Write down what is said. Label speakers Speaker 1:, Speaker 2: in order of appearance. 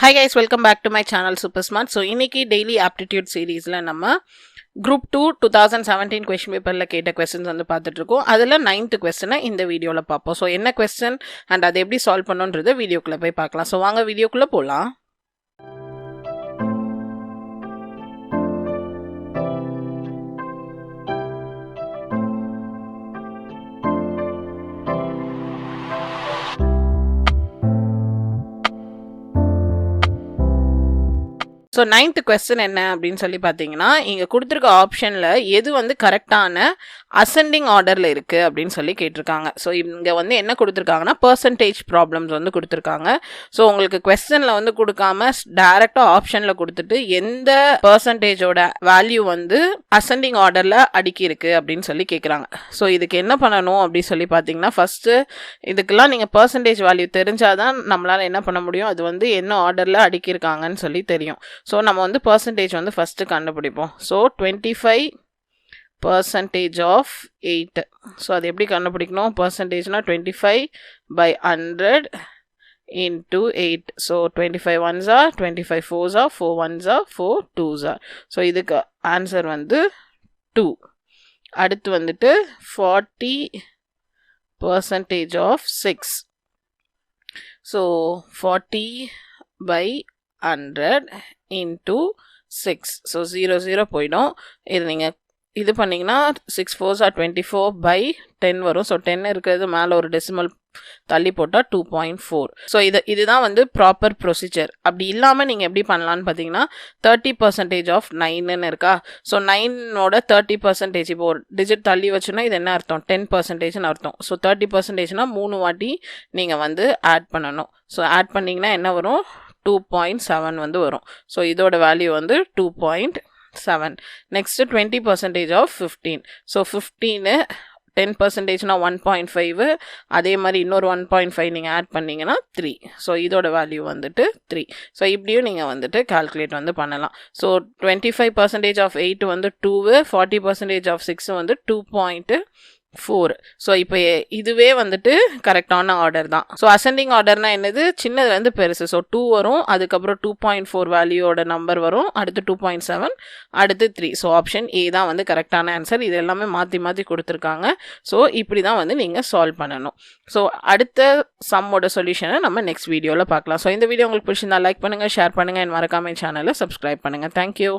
Speaker 1: Hi guys, welcome back to my channel Super Smart. So இன்னைக்கு daily aptitude seriesல நம்ம group 2 2017 question paperல கேட்ட questions வந்து பார்த்துட்டு இருக்கோம். அதுல 9th question இந்த வீடியோல பார்ப்போம். So என்ன question and அதை எப்படி சால்வ் பண்ணனும்ன்றத வீடியோக்குள்ள போய் பார்க்கலாம். So வாங்க வீடியோக்குள்ள போலாம். ஸோ 9th question என்ன அப்படின்னு சொல்லி பார்த்தீங்கன்னா, இங்கே கொடுத்துருக்க ஆப்ஷனில் எது வந்து கரெக்டான அசெண்டிங் ஆர்டரில் இருக்குது அப்படின்னு சொல்லி கேட்டிருக்காங்க. ஸோ இங்கே வந்து என்ன கொடுத்துருக்காங்கன்னா பர்சன்டேஜ் ப்ராப்ளம்ஸ் வந்து கொடுத்துருக்காங்க. ஸோ உங்களுக்கு கொஸ்டினில் வந்து கொடுக்காம டைரெக்டாக ஆப்ஷனில் கொடுத்துட்டு எந்த பர்சன்டேஜோட வேல்யூ வந்து அசெண்டிங் ஆர்டரில் அடுக்கியிருக்கு அப்படின்னு சொல்லி கேட்குறாங்க. ஸோ இதுக்கு என்ன பண்ணணும் அப்படின்னு சொல்லி பார்த்தீங்கன்னா, ஃபஸ்ட்டு இதுக்கெல்லாம் நீங்கள் பர்சன்டேஜ் வேல்யூ தெரிஞ்சாதான் நம்மளால் என்ன பண்ண முடியும், அது வந்து என்ன ஆர்டரில் அடுக்கியிருக்காங்கன்னு சொல்லி தெரியும். ஸோ நம்ம வந்து பர்சன்டேஜ் வந்து ஃபஸ்ட்டு கண்டுபிடிப்போம். So 25% of 8. ஸோ அது எப்படி கண்டுபிடிக்கணும், பர்சன்டேஜ்னா 25/100 into 8. So 25 ones are 25 fours are 4 ones are 4 twos are. So இதுக்கு ஆன்சர் வந்து 2. அடுத்து வந்துட்டு 40% ஆஃப் 6. So 40/100 into 6. ஸோ 0 போயிடும். இது நீங்கள் இது பண்ணிங்கன்னா 6 4s are 24/10 வரும். ஸோ 10 இருக்கிறது மேலே ஒரு டெசிமல் தள்ளி போட்டால் 2.4. ஸோ இதுதான் வந்து ப்ராப்பர் ப்ரொசீஜர். அப்படி இல்லாமல் நீங்கள் எப்படி பண்ணலான்னு பார்த்தீங்கன்னா 30% ஆஃப் 9ன்னு இருக்கா. ஸோ 9ஓட 30% இப்போ ஒரு டிஜிட் தள்ளி வச்சுன்னா இது என்ன அர்த்தம், 10%ன்னு அர்த்தம். ஸோ 30%னா 3 வாட்டி நீங்கள் வந்து ஆட் பண்ணணும். ஸோ ஆட் பண்ணிங்கன்னா என்ன வரும், 2.7 வந்து வரும். ஸோ இதோட வேல்யூ வந்து 2.7. Next 20% off 15. ஸோ 15 10%னா 1.5. அதே மாதிரி இன்னொரு 1.5 நீங்கள் ஆட் பண்ணிங்கன்னா 3. ஸோ இதோட வேல்யூ வந்துட்டு 3. ஸோ இப்படியும் நீங்கள் வந்துட்டு கால்குலேட் வந்து பண்ணலாம். ஸோ 25% ஆஃப் 8 வந்து 2, 40% ஆஃப் 6 வந்து 2.4. ஸோ இப்போ இதுவே வந்துட்டு கரெக்டான ஆர்டர் தான். ஸோ அசெண்டிங் ஆர்டர்னா என்னது, சின்னதுலேருந்து பெருசு. ஸோ 2 வரும், அதுக்கப்புறம் 2.4 வேல்யூவோட நம்பர் வரும், அடுத்து 2.7, அடுத்து 3. ஸோ ஆப்ஷன் ஏ தான் வந்து கரெக்டான ஆன்சர். இது எல்லாமே மாற்றி மாற்றி கொடுத்துருக்காங்க. ஸோ இப்படி தான் வந்து நீங்கள் சால்வ் பண்ணணும். ஸோ அடுத்த சம்மோட சொல்யூஷனை நம்ம நெக்ஸ்ட் வீடியோவில் பார்க்கலாம். ஸோ இந்த வீடியோ உங்களுக்கு பிடிச்சிருந்தா லைக் பண்ணுங்கள், ஷேர் பண்ணுங்கள், மறக்காம சேனலை சப்ஸ்கிரைப் பண்ணுங்கள். தேங்க்யூ.